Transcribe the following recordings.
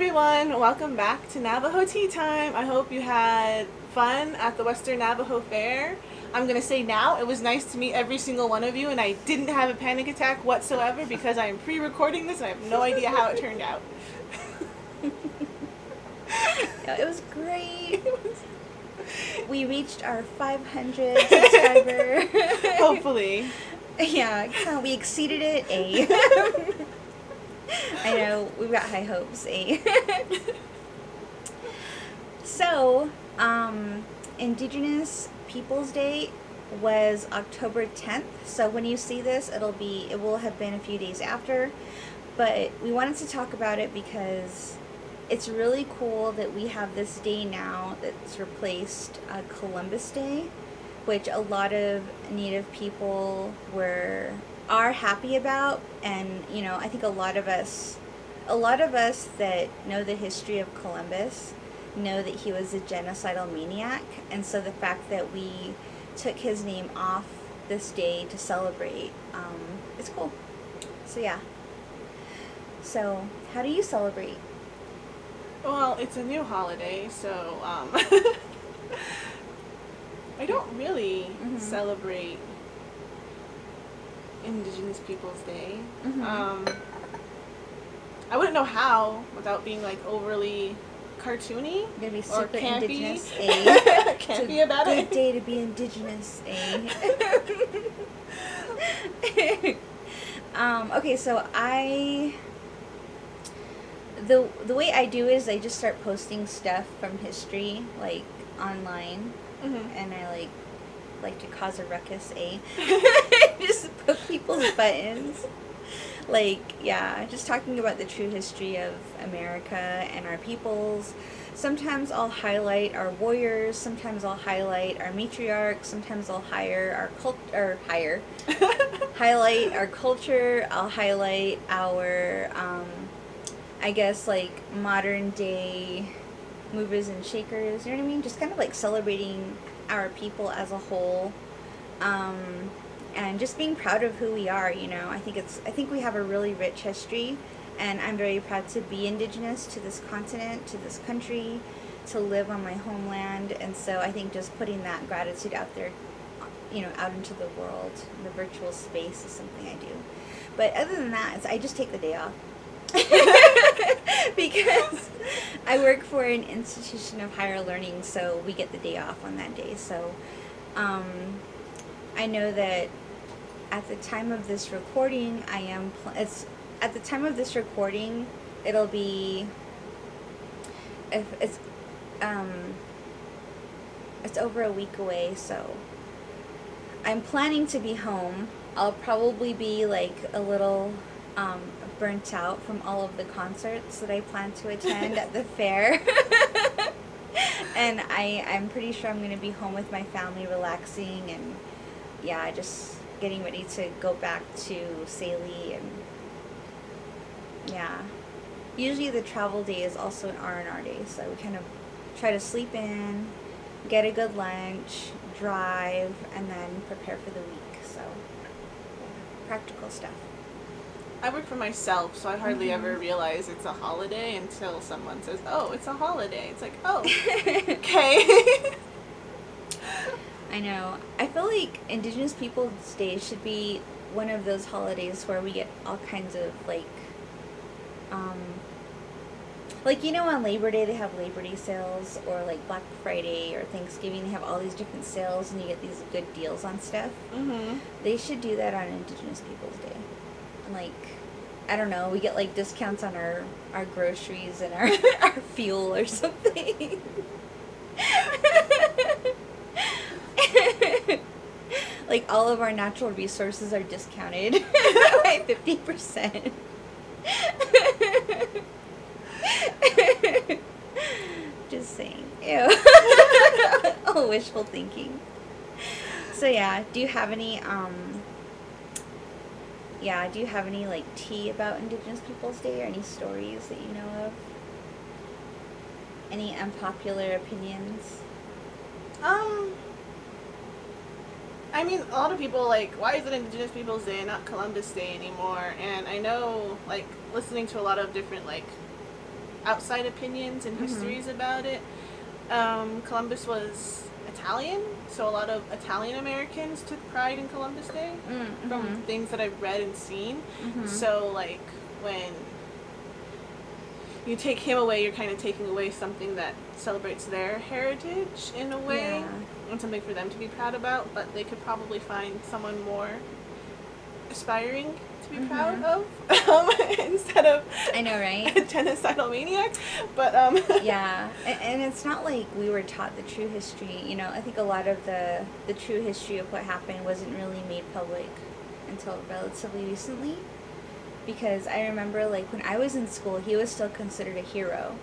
everyone, welcome back to Navajo Tea Time. I hope you had fun at the Western Navajo Fair. I'm going to say now, it was nice to meet every single one of you, and I didn't have a panic attack whatsoever because I am pre-recording this and I have no idea how it turned out. It was great. We reached our 500 subscriber. Hopefully. Yeah, we exceeded it. I know, we've got high hopes. So, Indigenous Peoples Day was October 10th. So when you see this, it will have been a few days after. But we wanted to talk about it because it's really cool that we have this day now that's replaced Columbus Day, which a lot of Native people are happy about. And I think a lot of us that know the history of Columbus know that he was a genocidal maniac, and so the fact that we took his name off this day to celebrate, it's cool. So yeah. So how do you celebrate? Well, it's a new holiday, so I don't really celebrate Indigenous Peoples Day. I wouldn't know how without being like overly cartoony. You're gonna be or super campy. Indigenous. Campy about it. Good day to be Indigenous. Okay, so the way I do is I just start posting stuff from history like online, and I like to cause a ruckus. Just poke people's buttons. Just talking about the true history of America and our peoples. Sometimes I'll highlight our warriors, sometimes I'll highlight our matriarchs, sometimes I'll highlight our culture, I'll highlight our, modern day movers and shakers, you know what I mean? Just kind of like celebrating our people as a whole. And just being proud of who we are, I think we have a really rich history, and I'm very proud to be Indigenous to this continent, to this country, to live on my homeland. And so I think just putting that gratitude out there, out into the world, the virtual space, is something I do. But other than that, I just take the day off. Because I work for an institution of higher learning, so we get the day off on that day. So I know that at the time of this recording, it'll be, if it's over a week away, so I'm planning to be home. I'll probably be like a little burnt out from all of the concerts that I plan to attend at the fair. And I'm pretty sure I'm going to be home with my family, relaxing, and just getting ready to go back to Saley. And usually the travel day is also an R&R day, so we kind of try to sleep in, get a good lunch, drive, and then prepare for the week. So practical stuff. I work for myself, so I hardly ever realize it's a holiday until someone says, "Oh, it's a holiday." It's like, "Oh, okay." I know. I feel like Indigenous Peoples Day should be one of those holidays where we get all kinds of on Labor Day they have Labor Day sales, or like Black Friday or Thanksgiving they have all these different sales and you get these good deals on stuff. They should do that on Indigenous Peoples Day. And I don't know, we get like discounts on our groceries and our fuel or something. Like all of our natural resources are discounted by 50%. Just saying. Ew. Oh, wishful thinking. So do you have any tea about Indigenous Peoples Day, or any stories that you know of? Any unpopular opinions? I mean, a lot of people why is it Indigenous Peoples Day and not Columbus Day anymore? And I know, listening to a lot of different, outside opinions and histories about it. Columbus was Italian, so a lot of Italian Americans took pride in Columbus Day from things that I've read and seen. So, like, when you take him away, you're kind of taking away something that celebrates their heritage in a way, and something for them to be proud about, but they could probably find someone more aspiring to be proud of instead of I know, right? a genocidal maniac. But yeah, and it's not like we were taught the true history. You know, I think a lot of the true history of what happened wasn't really made public until relatively recently. Because I remember, like, when I was in school, he was still considered a hero.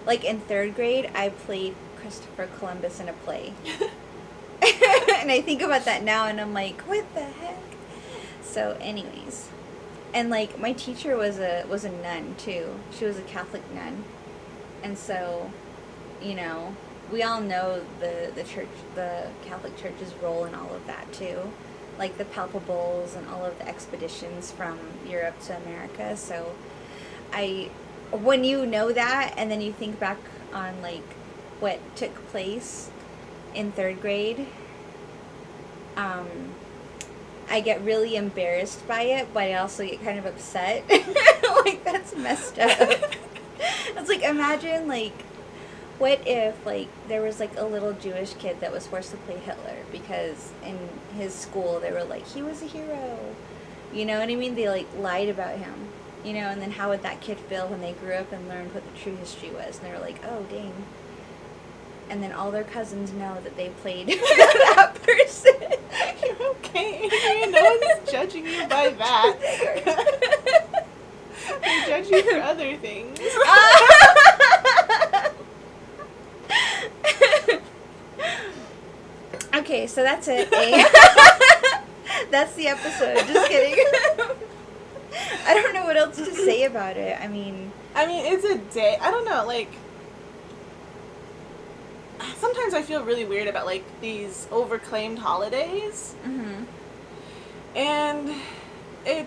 Like, in 3rd grade, I played Christopher Columbus in a play. And I think about that now, and I'm like, what the heck? So, anyways. And, like, my teacher was a nun, too. She was a Catholic nun. And so, you know, we all know the church, the Catholic Church's role in all of that, too. Like the palpables and all of the expeditions from Europe to America. So when you know that and then you think back on like what took place in 3rd grade, I get really embarrassed by it, but I also get kind of upset. Like, that's messed up. It's like, imagine, like, what if, like, there was, like, a little Jewish kid that was forced to play Hitler because in his school they were like, he was a hero. You know what I mean? They, like, lied about him. You know, and then how would that kid feel when they grew up and learned what the true history was? And they were like, oh, dang. And then all their cousins know that they played that person. You're okay. No one's judging you by that. They judge you for other things. Okay, so that's it. That's the episode. Just kidding. I don't know what else to say about it. I mean, it's a day. I don't know, like, sometimes I feel really weird about, like, these overclaimed holidays. And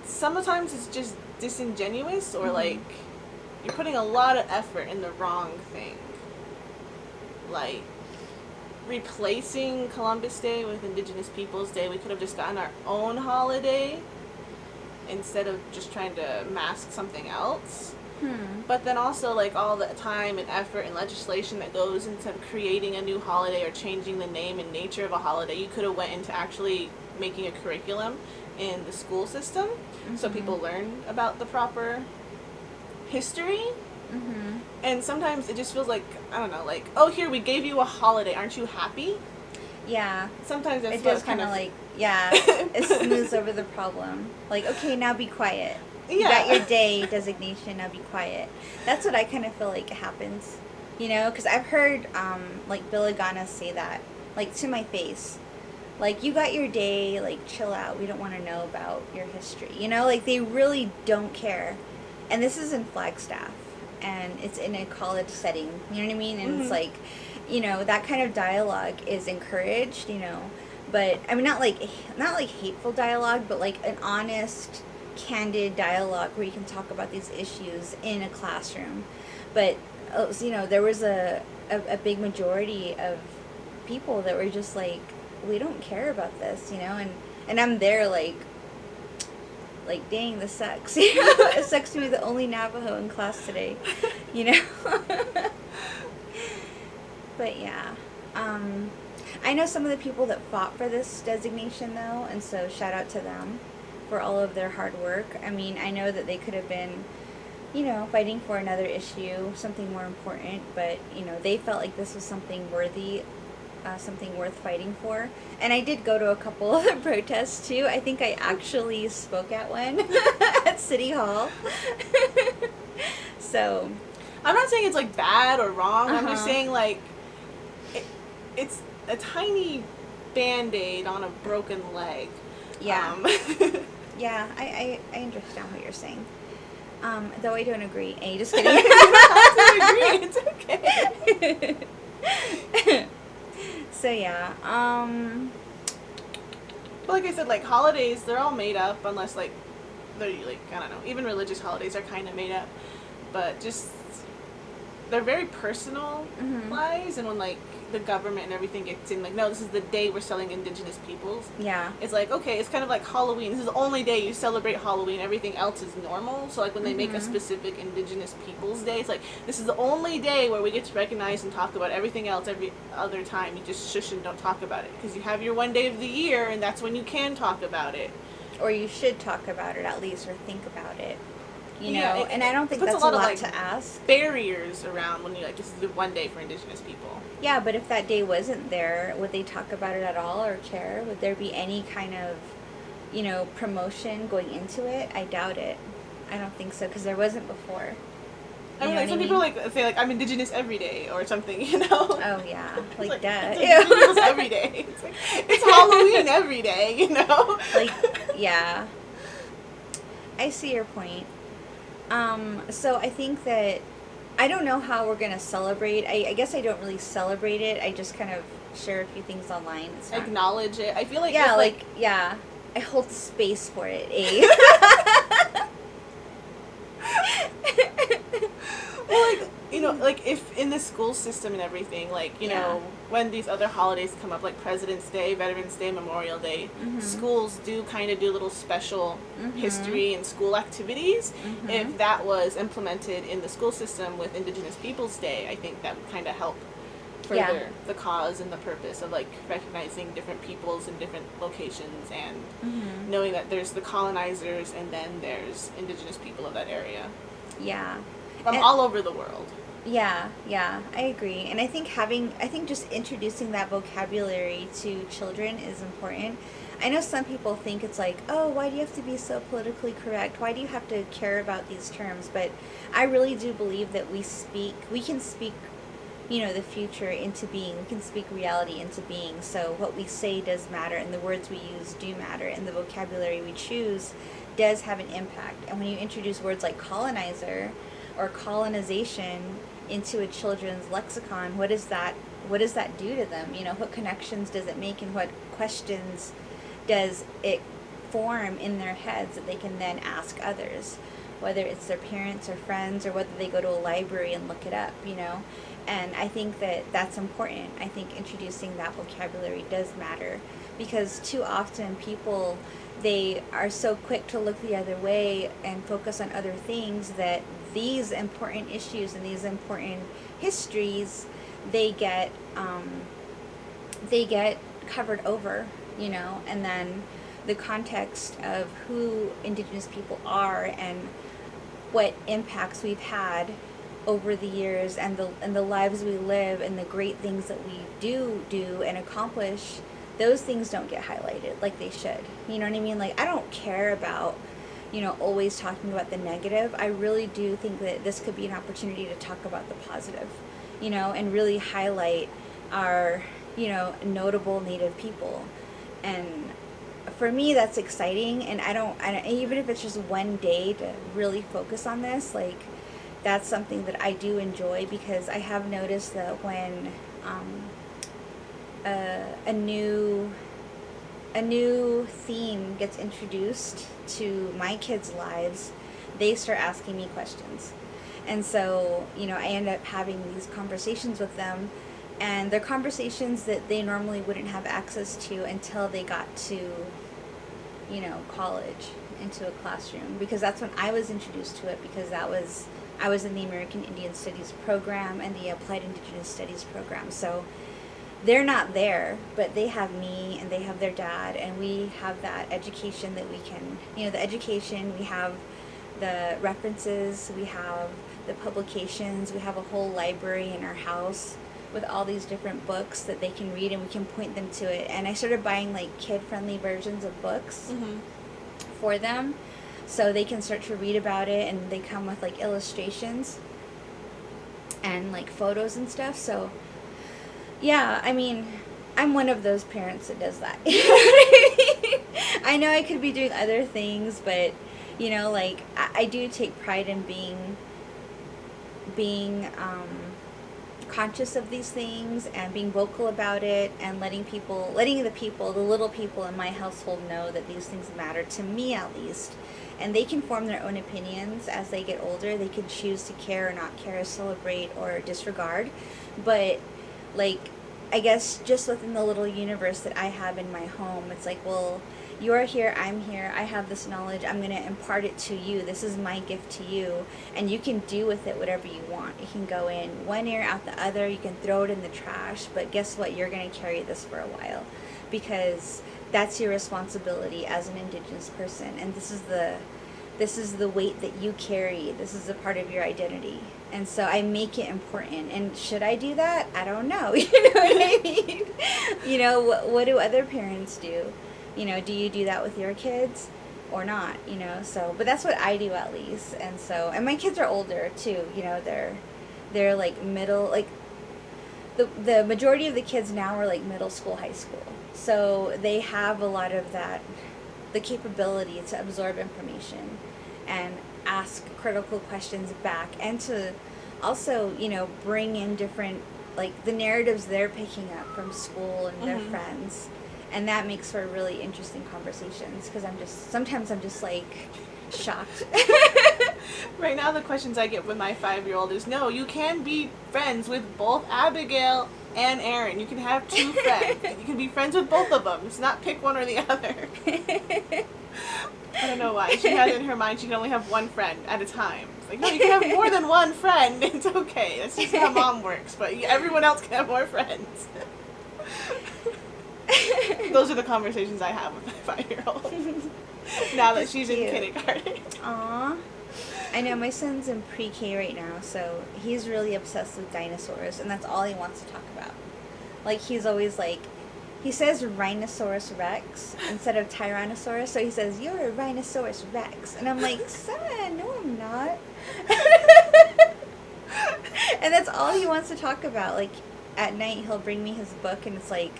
sometimes it's just disingenuous, or, like, you're putting a lot of effort in the wrong thing. Like, replacing Columbus Day with Indigenous Peoples Day, we could have just gotten our own holiday instead of just trying to mask something else. But then also, like, all the time and effort and legislation that goes into creating a new holiday or changing the name and nature of a holiday, you could have went into actually making a curriculum in the school system so people learn about the proper history. And sometimes it just feels like, I don't know, like, oh, here, we gave you a holiday, aren't you happy? Yeah. Sometimes that's it does kind of like, yeah, it smooths over the problem. Like, okay, now be quiet. You got your day designation, now be quiet. That's what I kind of feel like happens, you know, because I've heard, like, Bill Agana say that, like, to my face. Like, you got your day, like, chill out, we don't want to know about your history. You know, like, they really don't care. And this is in Flagstaff. And it's in a college setting, you know what I mean? And it's like, you know, that kind of dialogue is encouraged, you know, but I mean, not like hateful dialogue, but like an honest, candid dialogue where you can talk about these issues in a classroom. But, you know, there was a big majority of people that were just like, we don't care about this, you know, and I'm there like, dang, this sucks. You know? It sucks to be the only Navajo in class today, you know? But yeah. I know some of the people that fought for this designation, though, and so shout out to them for all of their hard work. I mean, I know that they could have been, you know, fighting for another issue, something more important, but, you know, they felt like this was something worthy, something worth fighting for. And I did go to a couple of the protests too. I think I actually spoke at one at City Hall. So I'm not saying it's like bad or wrong. I'm just saying, like, it's a tiny band-aid on a broken leg. Yeah. Yeah, I understand what you're saying. Though I don't agree. Hey, just kidding. I don't agree. It's okay. So yeah, but like I said, like, holidays, they're all made up, unless, like, they're, like, I don't know, even religious holidays are kind of made up, but just, they're very personal lies, and when like the government and everything gets in, like, no, this is the day we're selling Indigenous peoples. Yeah. It's like, okay, it's kind of like Halloween. This is the only day you celebrate Halloween. Everything else is normal. So, like, when they make a specific Indigenous Peoples Day, it's like, this is the only day where we get to recognize and talk about everything else. Every other time, you just shush and don't talk about it. Because you have your one day of the year, and that's when you can talk about it. Or you should talk about it, at least, or think about it. You know, Yeah, and I don't think puts that's a lot like, to ask. Barriers around when you're like, this is the one day for Indigenous people. Yeah, but if that day wasn't there, would they talk about it at all or care? Would there be any kind of, you know, promotion going into it? I doubt it. I don't think so, because there wasn't before. I mean, like, some people like say like, I'm Indigenous every day or something, you know? Oh yeah, like that. It's Indigenous every day. It's like, it's Halloween every day, you know? Like, yeah. I see your point. So I think that I don't know how we're gonna celebrate. I guess I don't really celebrate it. I just kind of share a few things online. It's not, acknowledge it. I feel like yeah, it's yeah. I hold space for it. Eh? Well, like, you know, like, if in the school system and everything, like, you know, when these other holidays come up, like President's Day, Veterans Day, Memorial Day, schools do kind of do little special history and school activities. If that was implemented in the school system with Indigenous Peoples Day, I think that would kind of help further the cause and the purpose of, like, recognizing different peoples in different locations and knowing that there's the colonizers and then there's Indigenous people of that area. Yeah. From all over the world. Yeah, I agree. And I think just introducing that vocabulary to children is important. I know some people think it's like, oh, why do you have to be so politically correct? Why do you have to care about these terms? But I really do believe that we can speak, you know, the future into being. We can speak reality into being. So what we say does matter, and the words we use do matter, and the vocabulary we choose does have an impact. And when you introduce words like colonizer or colonization into a children's lexicon, what does that do to them? You know, what connections does it make, and what questions does it form in their heads that they can then ask others, whether it's their parents or friends, or whether they go to a library and look it up, you know? And I think that that's important. I think introducing that vocabulary does matter, because too often people, they are so quick to look the other way and focus on other things that these important issues and these important histories, they get covered over, you know, and then the context of who Indigenous people are and what impacts we've had over the years and the lives we live and the great things that we do and accomplish, those things don't get highlighted like they should. You know what I mean? Like, I don't care about, you know, always talking about the negative. I really do think that this could be an opportunity to talk about the positive, you know, and really highlight our, you know, notable Native people. And for me, that's exciting. And I don't even if it's just one day to really focus on this, like, that's something that I do enjoy, because I have noticed that when a new theme gets introduced to my kids' lives, they start asking me questions. And so, you know, I end up having these conversations with them, and they're conversations that they normally wouldn't have access to until they got to, you know, college, into a classroom, because that's when I was introduced to it, because I was in the American Indian Studies program and the Applied Indigenous Studies program. So they're not there, but they have me and they have their dad, and we have that education that we can, you know, the education, we have the references, we have the publications, we have a whole library in our house with all these different books that they can read, and we can point them to it. And I started buying like kid-friendly versions of books for them, so they can start to read about it, and they come with like illustrations and like photos and stuff. So yeah, I mean, I'm one of those parents that does that. I know I could be doing other things, but, you know, like, I do take pride in being conscious of these things and being vocal about it and letting the little people in my household know that these things matter, to me at least. And they can form their own opinions as they get older. They can choose to care or not care, celebrate or disregard. But, like, I guess just within the little universe that I have in my home, it's like, well, you're here, I'm here, I have this knowledge, I'm going to impart it to you, this is my gift to you, and you can do with it whatever you want. It can go in one ear, out the other, you can throw it in the trash, but guess what, you're going to carry this for a while, because that's your responsibility as an Indigenous person, and this is the weight that you carry, this is a part of your identity. And so I make it important. And should I do that? I don't know. You know what I mean? You know, what do other parents do? You know, do you do that with your kids or not? You know, so, but that's what I do at least. And so, and my kids are older too. You know, they're like middle, like the majority of the kids now are like middle school, high school. So they have a lot of that, the capability to absorb information and ask critical questions back, and to also, you know, bring in different, like, the narratives they're picking up from school and their friends, and that makes for really interesting conversations, because sometimes I'm just like shocked. Right now the questions I get with my 5-year-old is, no, you can be friends with both Abigail and Aaron. You can have two friends. You can be friends with both of them. It's not pick one or the other. I don't know why. She has it in her mind she can only have one friend at a time. It's like, no, you can have more than one friend. It's okay. That's just how mom works. But everyone else can have more friends. Those are the conversations I have with my 5-year-old. Now that she's in kindergarten. Aww. I know, my son's in pre-K right now, so he's really obsessed with dinosaurs, and that's all he wants to talk about. Like, he's always like, he says Rhinoceros Rex instead of Tyrannosaurus, so he says, you're a Rhinoceros Rex. And I'm like, son, no I'm not. And that's all he wants to talk about. Like, at night he'll bring me his book, and it's like,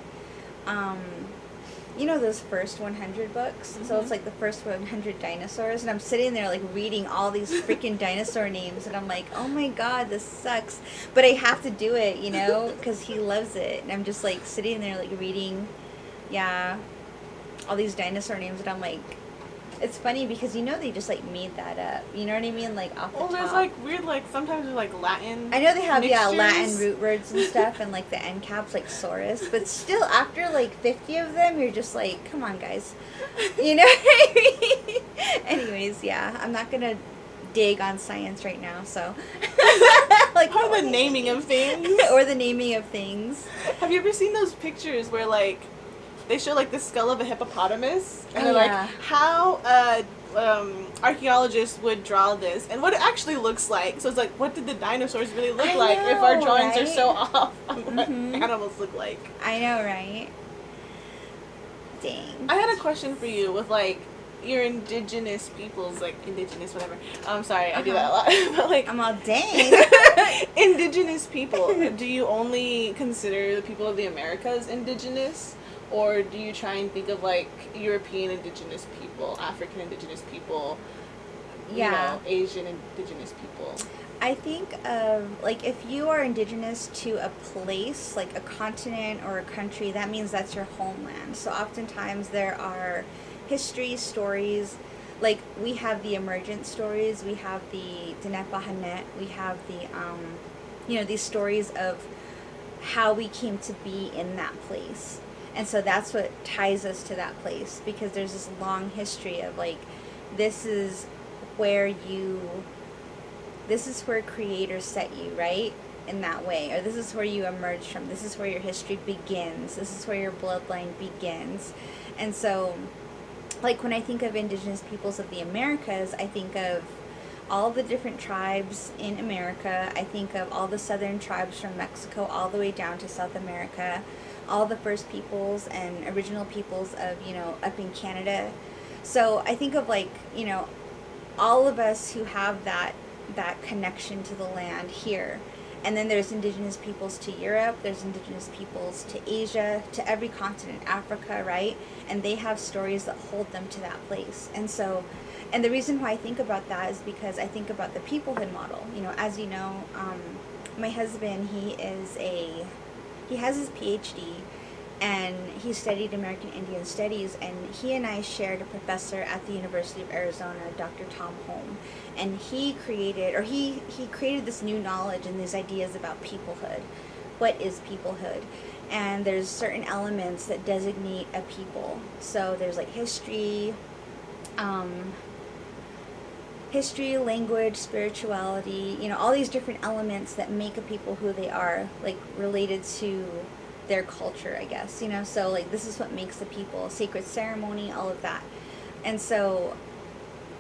you know those first 100 books? So it's like the first 100 dinosaurs, and I'm sitting there like reading all these freaking dinosaur names, and I'm like, oh my god, this sucks. But I have to do it, you know, because he loves it. And I'm just like sitting there like reading, all these dinosaur names, and I'm like, it's funny because, you know, they just like made that up. You know what I mean? Like off the top. Well, there's like weird, like sometimes there's like Latin. I know they have mixtures. Latin root words and stuff, and like the end caps like Saurus, but still after like 50 of them, you're just like, come on, guys. You know what I mean? Anyways, I'm not gonna dig on science right now, so like or the naming of things. Or the naming of things. Have you ever seen those pictures where like they show like the skull of a hippopotamus, and they're like, how archaeologists would draw this and what it actually looks like. So it's like, what did the dinosaurs really look like if our drawings are so off on what animals look like? I know, right? Dang. I had a question for you with like your indigenous peoples, like indigenous whatever. I'm sorry, I do that a lot. But like, I'm all dang. Indigenous people, do you only consider the people of the Americas indigenous? Or do you try and think of, like, European indigenous people, African indigenous people, you know, Asian indigenous people? I think of, like, if you are indigenous to a place, like a continent or a country, that means that's your homeland. So oftentimes there are history, stories, like we have the emergent stories, we have the Dééh, we have the, you know, these stories of how we came to be in that place. And so that's what ties us to that place, because there's this long history of like, this is where Creator set you, right? In that way. Or this is where you emerge from. This is where your history begins. This is where your bloodline begins. And so, like when I think of indigenous peoples of the Americas, I think of all the different tribes in America. I think of all the southern tribes from Mexico all the way down to South America. All the first peoples and original peoples of, you know, up in Canada. So I think of like, you know, all of us who have that connection to the land here. And then there's indigenous peoples to Europe, there's indigenous peoples to Asia, to every continent, Africa, right? And they have stories that hold them to that place. And so, and the reason why I think about that is because I think about the Peoplehood Model. You know, as you know, my husband, he has his PhD, and he studied American Indian Studies, and he and I shared a professor at the University of Arizona, Dr. Tom Holm, and he created this new knowledge and these ideas about peoplehood. What is peoplehood? And there's certain elements that designate a people. So there's like history, language, spirituality, all these different elements that make a people who they are, like related to their culture, I guess, so like this is what makes the people, sacred ceremony, all of that. And so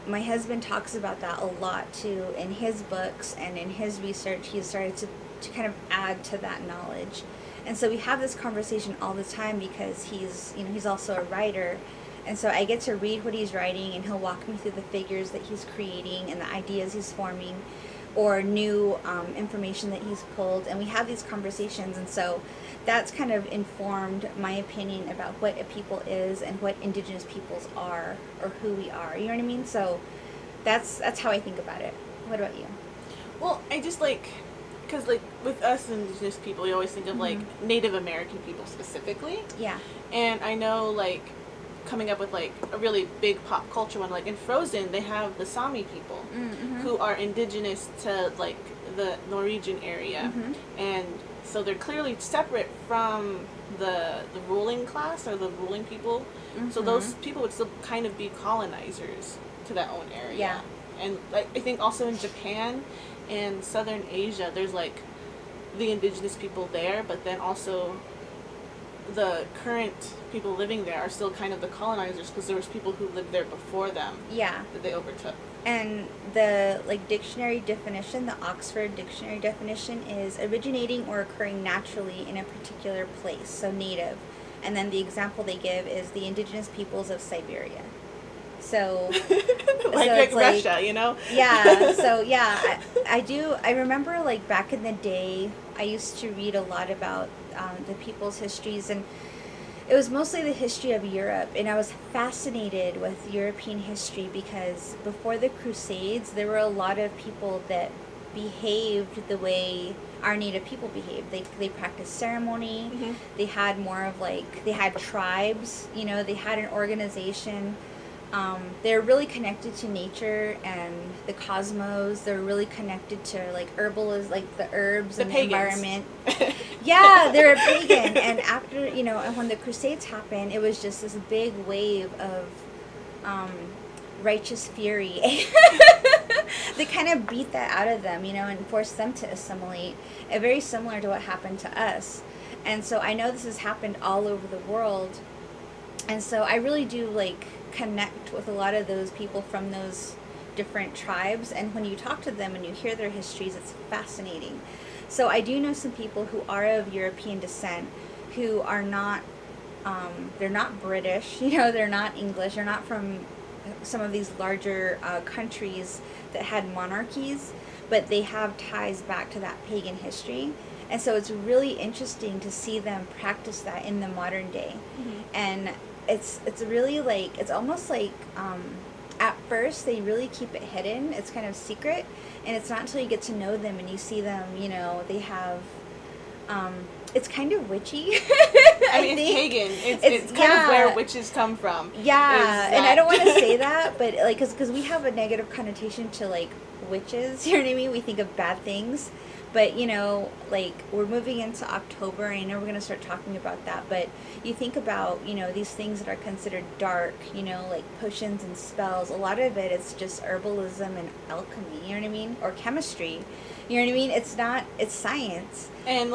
my husband talks about that a lot too in his books and in his research. He started to kind of add to that knowledge. And so we have this conversation all the time because he's also a writer. And so I get to read what he's writing, and he'll walk me through the figures that he's creating and the ideas he's forming, or new information that he's pulled. And we have these conversations. And so that's kind of informed my opinion about what a people is and what Indigenous peoples are, or who we are. You know what I mean? So that's how I think about it. What about you? Well, I just because with us Indigenous people, we always think of Native American people specifically. Yeah. And I know coming up with a really big pop culture one, in Frozen they have the Sami people who are indigenous to the Norwegian area, and so they're clearly separate from the ruling class or the ruling people. So those people would still kind of be colonizers to that own area. Yeah. And I think also in Japan and Southern Asia, there's the indigenous people there, but then also the current people living there are still kind of the colonizers, because there was people who lived there before them. Yeah. That they overtook. And the dictionary definition, the Oxford Dictionary definition, is originating or occurring naturally in a particular place, so native. And then the example they give is the indigenous peoples of Siberia. So, like Russia, Yeah. So yeah, I remember back in the day, I used to read a lot about the people's histories, and it was mostly the history of Europe, and I was fascinated with European history because before the Crusades, there were a lot of people that behaved the way our native people behaved. They practiced ceremony. They had more of they had tribes. They had an organization. They're really connected to nature and the cosmos. They're really connected to herbalism, the herbs and the environment. Yeah, they're a pagan. And after, and when the Crusades happened, it was just this big wave of righteous fury. They kind of beat that out of them, and forced them to assimilate. Very similar to what happened to us. And so I know this has happened all over the world. And so I really do connect with a lot of those people from those different tribes, and when you talk to them and you hear their histories, it's fascinating. So I do know some people who are of European descent who are not they're not British, they're not English, they're not from some of these larger countries that had monarchies, but they have ties back to that pagan history. And so it's really interesting to see them practice that in the modern day. And it's really it's almost at first they really keep it hidden. It's kind of secret, and it's not until you get to know them and you see them, they have it's kind of witchy. I mean, it's pagan. It's kind of where witches come from. Yeah, and I don't want to say that, but because we have a negative connotation to witches. You know what I mean? We think of bad things. But, we're moving into October, and I know we're going to start talking about that, but you think about, these things that are considered dark, potions and spells. A lot of it's just herbalism and alchemy, you know what I mean? Or chemistry, you know what I mean? It's science. And,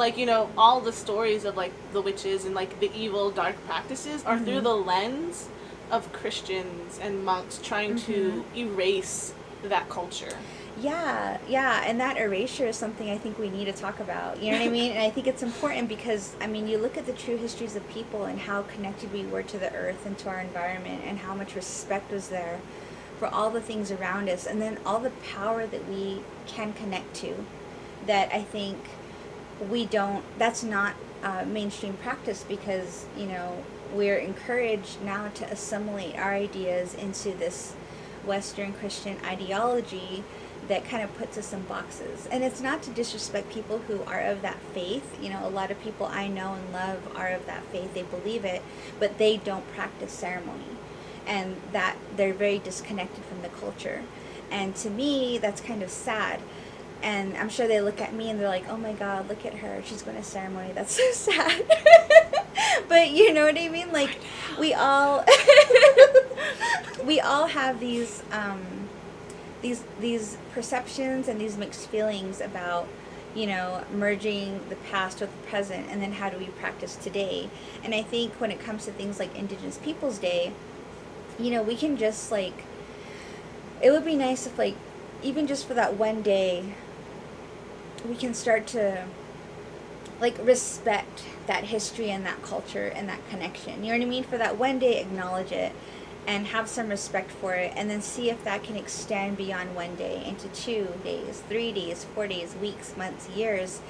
all the stories of, the witches and, the evil, dark practices are through the lens of Christians and monks trying to erase that culture. Yeah, and that erasure is something I think we need to talk about, you know what I mean? And I think it's important because, you look at the true histories of people and how connected we were to the earth and to our environment, and how much respect was there for all the things around us, and then all the power that we can connect to, that I think that's not mainstream practice, because, we're encouraged now to assimilate our ideas into this Western Christian ideology that kind of puts us in boxes. And it's not to disrespect people who are of that faith. You know, a lot of people I know and love are of that faith. They believe it, but they don't practice ceremony. And that they're very disconnected from the culture. And to me, that's kind of sad. And I'm sure they look at me and they're like, oh my God, look at her. She's going to ceremony. That's so sad. But you know what I mean? Like, we all have these perceptions and these mixed feelings about, you know, merging the past with the present, and then how do we practice today. And I think when it comes to things like Indigenous Peoples Day, you know, we can just, like, it would be nice if, like, even just for that one day, we can start to, like, respect that history and that culture and that connection. You know what I mean? For that one day, acknowledge it and have some respect for it, and then see if that can extend beyond one day into 2 days, 3 days, 4 days, weeks, months, years,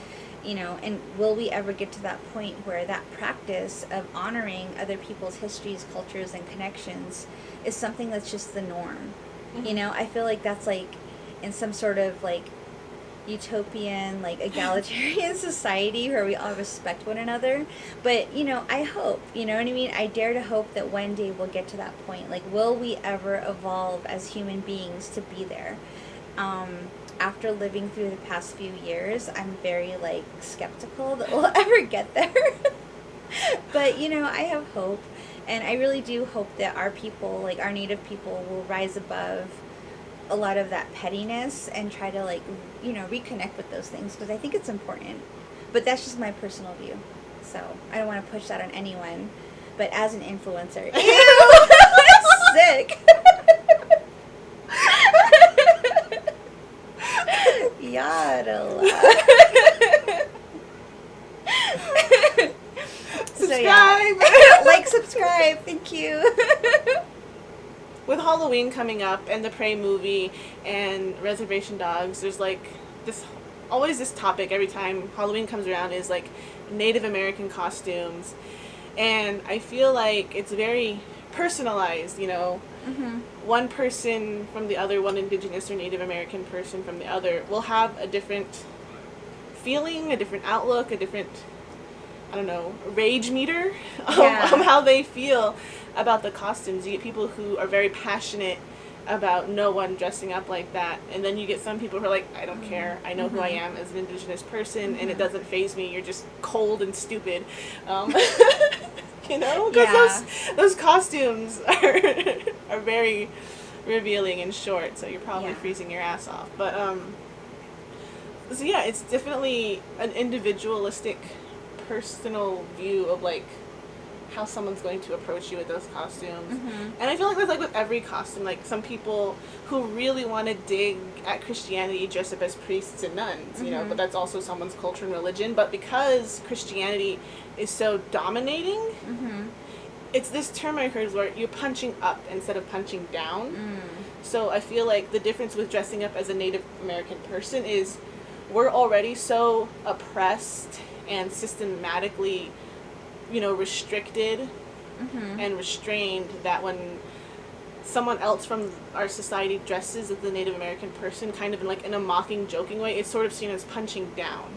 you know. And will we ever get to that point where that practice of honoring other people's histories, cultures, and connections is something that's just the norm? Mm-hmm. You know, I feel like that's, like, in some sort of, like, utopian, like, egalitarian society where we all respect one another. But, you know, I hope, you know what I mean? I dare to hope that one day we'll get to that point. Like, will we ever evolve as human beings to be there? After living through the past few years, I'm very, like, skeptical that we'll ever get there. But, you know, I have hope. And I really do hope that our people, like our Native people, will rise above a lot of that pettiness and try to, like, you know, reconnect with those things, because I think it's important. But that's just my personal view. So I don't want to push that on anyone. But as an influencer, ew, that's sick. Yadala. Subscribe. Yeah. Like, subscribe. Thank you. With Halloween coming up and the Prey movie and Reservation Dogs, there's, like, always this topic every time Halloween comes around is, like, Native American costumes. And I feel like it's very personalized, you know. Mm-hmm. One person from the other, one Indigenous or Native American person from the other, will have a different feeling, a different outlook, a different, I don't know, rage meter of how they feel about the costumes. You get people who are very passionate about no one dressing up like that, and then you get some people who are like, I don't care, I know who I am as an Indigenous person, and it doesn't faze me, you're just cold and stupid. You know, because those costumes are very revealing and short, so you're probably freezing your ass off. But so yeah, it's definitely an individualistic, personal view of, like, how someone's going to approach you with those costumes. And I feel like that's, like, with every costume. Like, some people who really want to dig at Christianity dress up as priests and nuns, you know, but that's also someone's culture and religion. But because Christianity is so dominating, it's this term I heard where you're punching up instead of punching down. So I feel like the difference with dressing up as a Native American person is we're already so oppressed and systematically, you know, restricted and restrained that when someone else from our society dresses as the Native American person, kind of in, like, in a mocking, joking way, it's sort of seen as punching down.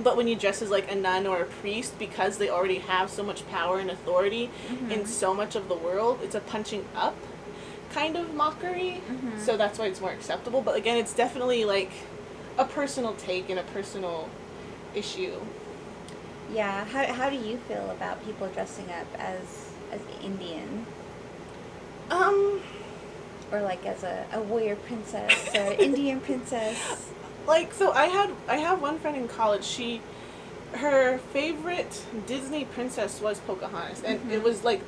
But when you dress as, like, a nun or a priest, because they already have so much power and authority in so much of the world, it's a punching up kind of mockery. So that's why it's more acceptable. But again, it's definitely, like, a personal take and a personal issue. Yeah, how do you feel about people dressing up as Indian? Or, like, as a warrior princess or Indian princess? Like, so I have one friend in college, her favorite Disney princess was Pocahontas, and it was, like,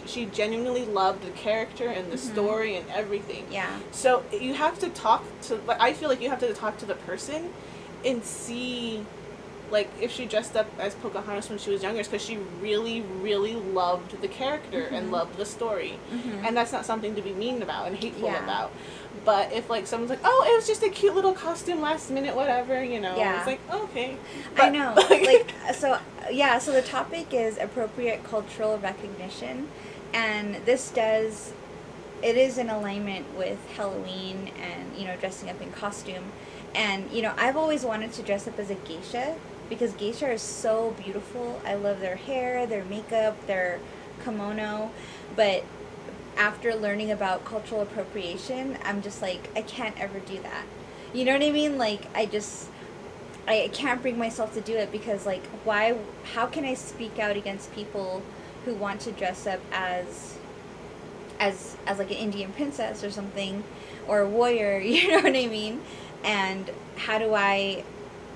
she genuinely loved the character and the story and everything. Yeah. So you have to I feel like you have to talk to the person and see, like, if she dressed up as Pocahontas when she was younger, it's because she really, really loved the character and loved the story. And that's not something to be mean about and hateful about. But if, like, someone's like, oh, it was just a cute little costume last minute, whatever, you know, it's like, okay. But, I know. Like, so the topic is appropriate cultural recognition. And this does it is in alignment with Halloween and, you know, dressing up in costume. And, you know, I've always wanted to dress up as a geisha because geisha are so beautiful. I love their hair, their makeup, their kimono. But after learning about cultural appropriation, I'm just like, I can't ever do that. You know what I mean? Like, I can't bring myself to do it because, like, how can I speak out against people who want to dress up as like an Indian princess or something, or a warrior, you know what I mean? And how do I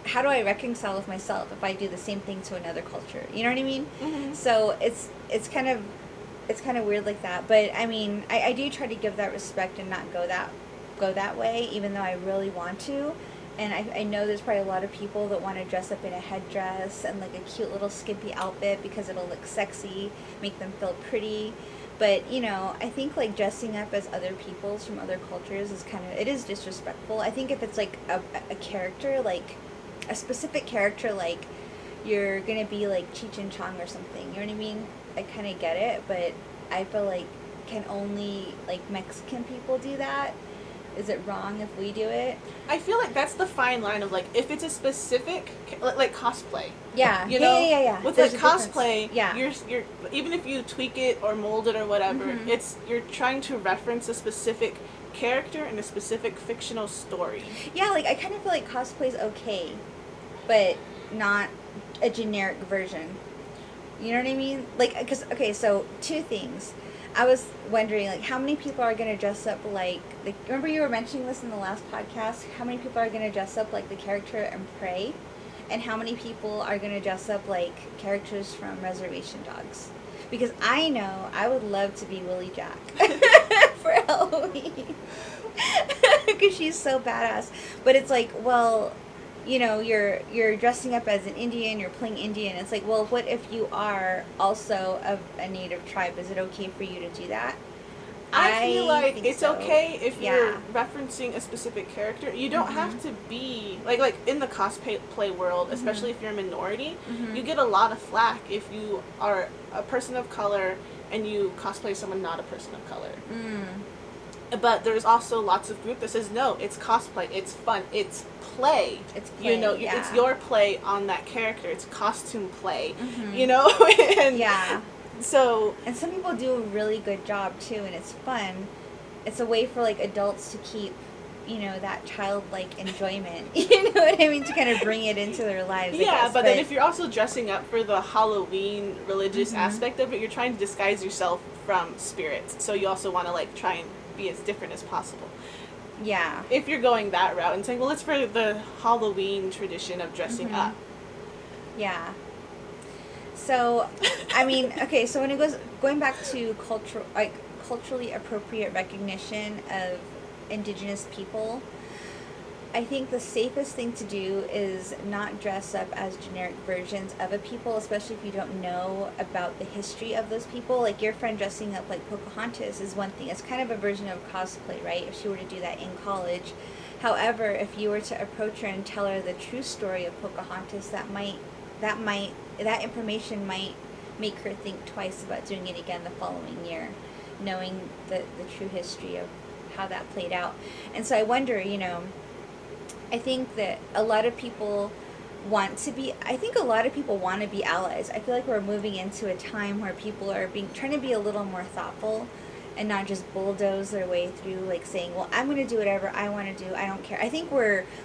reconcile with myself if I do the same thing to another culture? You know what I mean? Mm-hmm. So it's kind of weird like that. But I mean, I do try to give that respect and not go that way, even though I really want to. And I know there's probably a lot of people that want to dress up in a headdress and like a cute little skimpy outfit because it'll look sexy, make them feel pretty. But, you know, I think like dressing up as other people's from other cultures it is disrespectful. I think if it's like a character, like a specific character, like you're going to be like Cheech and Chong or something, you know what I mean? I kind of get it, but I feel like can only like Mexican people do that? Is it wrong if we do it? I feel like that's the fine line of, like, if it's a specific, like cosplay. Yeah. You know? Yeah. With, There's like, a difference. cosplay, Yeah. you're even if you tweak it or mold it or whatever, Mm-hmm. you're trying to reference a specific character in a specific fictional story. Yeah, like, I kind of feel like cosplay's okay, but not a generic version. You know what I mean? Like, because, okay, so two things. I was wondering, like, how many people are going to dress up like, remember you were mentioning this in the last podcast? How many people are going to dress up like the character in Prey? And how many people are going to dress up like characters from Reservation Dogs? Because I know I would love to be Willie Jack for Halloween. Because she's so badass. But it's like, well, you know, you're dressing up as an Indian, you're playing Indian. It's like, well, what if you are also of a native tribe? Is it okay for you to do that? I feel like it's so. okay if you're Yeah. referencing a specific character. You don't Mm-hmm. have to be like in the cosplay world, especially if you're a minority. Mm-hmm. You get a lot of flack if you are a person of color and you cosplay someone not a person of color. But there's also lots of group that says no, it's cosplay, it's fun, it's play. It's play, you know, yeah. it's your play on that character. It's costume play. Mm-hmm. You know, and Yeah. So. And some people do a really good job too, and it's fun. It's a way for like adults to keep, you know, that childlike enjoyment. You know what I mean? To kind of bring it into their lives. I Yeah, guess. but then if you're also dressing up for the Halloween religious aspect of it, you're trying to disguise yourself from spirits. So you also want to like try and be as different as possible. Yeah. If you're going that route and saying, well, it's for the Halloween tradition of dressing up. Yeah. So, I mean, okay, so when it going back to culturally appropriate recognition of Indigenous people, I think the safest thing to do is not dress up as generic versions of a people, especially if you don't know about the history of those people. Like your friend dressing up like Pocahontas is one thing. It's kind of a version of cosplay, right? If she were to do that in college. However, if you were to approach her and tell her the true story of Pocahontas, that information might make her think twice about doing it again the following year, knowing the true history of how that played out. And so I wonder, you know, I think that a lot of people want to be allies. I feel like we're moving into a time where people are trying to be a little more thoughtful and not just bulldoze their way through, like saying, well, I'm going to do whatever I want to do. I don't care. I think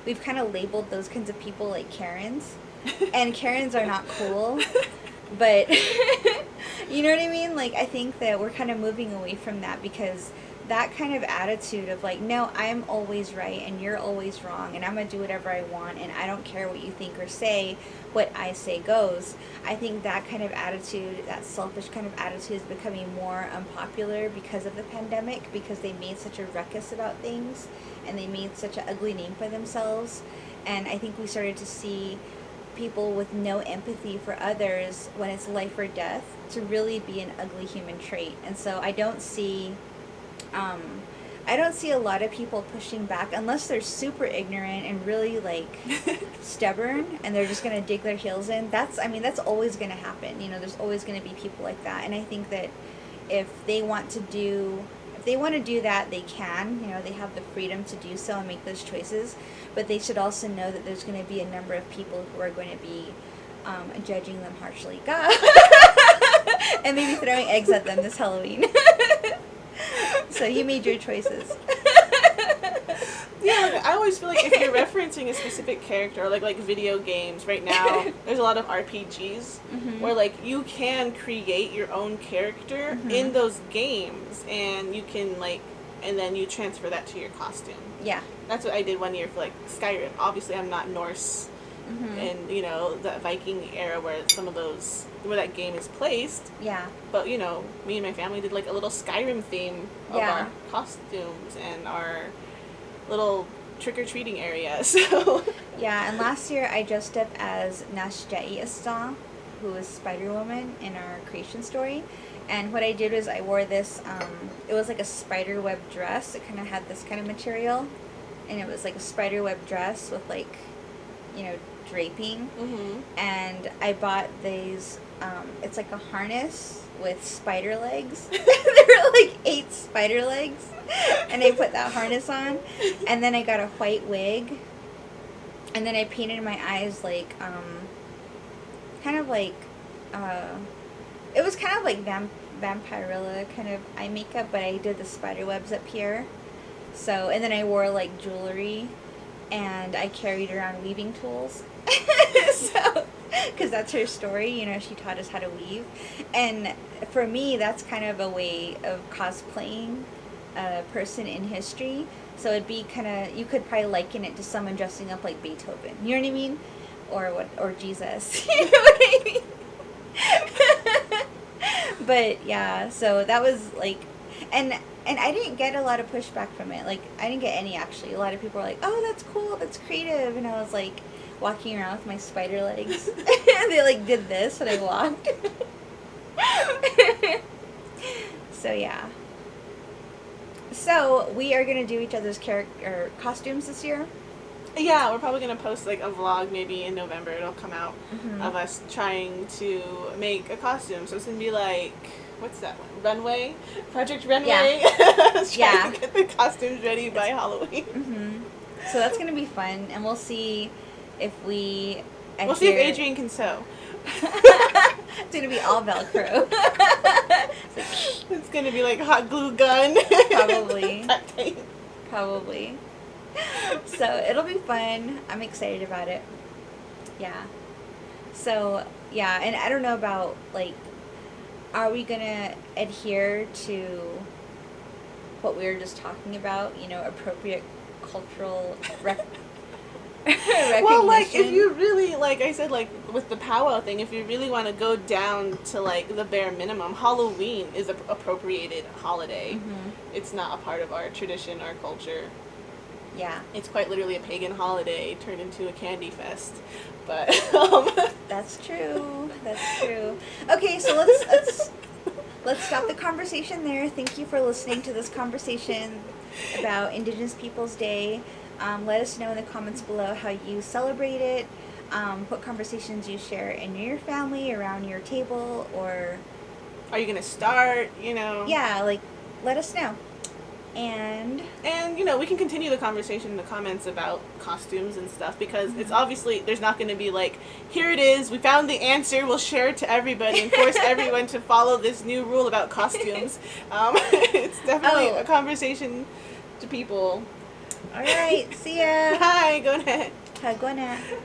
we've kind of labeled those kinds of people like Karens. And Karens are not cool. But, you know what I mean? Like, I think that we're kind of moving away from that because that kind of attitude of like, no, I'm always right and you're always wrong and I'm going to do whatever I want and I don't care what you think or say, what I say goes. I think that kind of attitude, that selfish kind of attitude is becoming more unpopular because of the pandemic, because they made such a ruckus about things and they made such an ugly name for themselves. And I think we started to see people with no empathy for others when it's life or death to really be an ugly human trait. And so I don't see a lot of people pushing back unless they're super ignorant and really like stubborn and they're just going to dig their heels in. That's always going to happen. You know, there's always going to be people like that. And I think that if they want if they want to do that, they can. You know, they have the freedom to do so and make those choices. But they should also know that there's going to be a number of people who are going to be judging them harshly. God. And maybe throwing eggs at them this Halloween. So you made your choices. Yeah, like, I always feel like if you're referencing a specific character, or like video games right now, there's a lot of RPGs where like you can create your own character in those games, and you can like, and then you transfer that to your costume. Yeah. That's what I did one year for like Skyrim. Obviously, I'm not Norse, and you know the Viking era where some of those where that game is placed. Yeah. But you know, me and my family did like a little Skyrim theme of our costumes and our little trick-or-treating area, so... Yeah, and last year I dressed up as Nashjai Asta, who was Spider-Woman in our creation story, and what I did was I wore this, it was like a spider web dress. It kind of had this kind of material, and it was like a spider web dress with like, you know, draping, and I bought these, it's like a harness with spider legs. There were like 8 spider legs, and I put that harness on, and then I got a white wig, and then I painted my eyes like kind of like it was kind of like Vampirella kind of eye makeup, but I did the spider webs up here. So, and then I wore like jewelry, and I carried around weaving tools. So, because that's her story, you know, she taught us how to weave. And for me, that's kind of a way of cosplaying a person in history. So it'd be kind of, you could probably liken it to someone dressing up like Beethoven. You know what I mean? Or Jesus. You know what I mean? But yeah, so that was like, and I didn't get a lot of pushback from it. Like, I didn't get any, actually. A lot of people were like, oh, that's cool, that's creative. And I was like, walking around with my spider legs. They like did this when I walked. So yeah. So we are gonna do each other's costumes this year. Yeah, we're probably gonna post like a vlog maybe in November. It'll come out of us trying to make a costume. So it's gonna be like, what's that one? Runway? Project Runway? Yeah. To get the costumes ready by Halloween. So that's gonna be fun, and we'll see if we adhere. We'll see if Adrian can sew. It's gonna be all Velcro. It's gonna be like hot glue gun. Probably. Probably. So it'll be fun. I'm excited about it. Yeah. So yeah, and I don't know about like, are we gonna adhere to what we were just talking about? You know, appropriate cultural recognition. Well, like, if you really, like I said, like, with the powwow thing, if you really want to go down to, like, the bare minimum, Halloween is an appropriated holiday. It's not a part of our tradition, our culture. Yeah. It's quite literally a pagan holiday turned into a candy fest. But, That's true. That's true. Okay, so let's stop the conversation there. Thank you for listening to this conversation about Indigenous Peoples Day. Let us know in the comments below how you celebrate it, what conversations you share in your family, around your table, or... Are you going to start, you know? Yeah, like, let us know. And, you know, we can continue the conversation in the comments about costumes and stuff, because it's obviously, there's not going to be like, here it is, we found the answer, we'll share it to everybody and force everyone to follow this new rule about costumes. It's definitely a conversation to people. All right, see ya. Bye, go ahead. Go ahead.